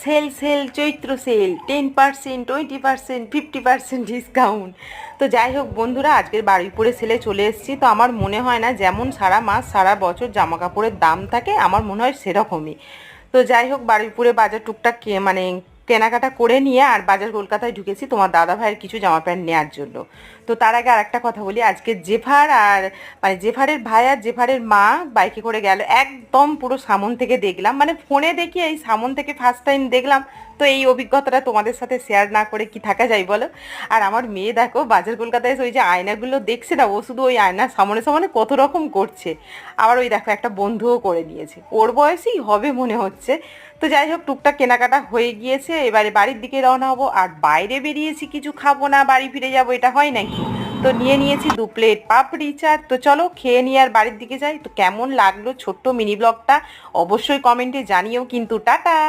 Sell sell চৈত্র sell 10%, 20%, 50% discount. তো যাই হোক বন্ধুরা, আজকের বারুইপুরে সেলে চলে এসেছি। তো আমার মনে হয় না যেমন সারা মাস সারা বছর জামা কাপড়ের দাম থাকে, আমার মনে হয় সেরকমই। তো যাই হোক, বারুইপুরে বাজার টুকটাক মানে কেনাকাটা করে নিয়ে আর বাজার কলকাতায় ঢুকেছি তোমার দাদা ভাইয়ের কিছু জামা প্যান্ট নেওয়ার জন্য। তো তার আগে আর একটা কথা বলি, আজকে জেফার আর মানে জেফারের ভাই আর জেফারের মা বাইকে করে গেল একদম পুরো সামন থেকে দেখলাম, মানে ফোনে দেখি, এই সামন থেকে ফার্স্ট টাইম দেখলাম। তো এই অভিজ্ঞতাটা তোমাদের সাথে শেয়ার না করে কি থাকা যায় বলো। আর আমার মেয়ে দেখো বাজার কলকাতায় এসে ওই যে আয়নাগুলো দেখছে না, ও শুধু ওই আয়নার সামনে সামনে কত রকম করছে। আবার ওই দেখো একটা বন্ধুও করে নিয়েছে, ওর বয়সই হবে মনে হচ্ছে। তো যাই হোক, টুকটাক কেনাকাটা হয়ে গিয়েছে, এবারে বাড়ির দিকে রওনা হবো। আর বাইরে বেরিয়েছি, কিছু খাবো না বাড়ি ফিরে যাবো, এটা হয় নাকি? তো নিয়ে নিয়েছি 2 প্লেট পাপড়ি চাট। তো চলো খেয়ে নিয়ে আর বাড়ির দিকে যাই। তো কেমন লাগলো ছোট্ট মিনি ব্লগটা অবশ্যই কমেন্টে জানিও কিন্তু। টাটা।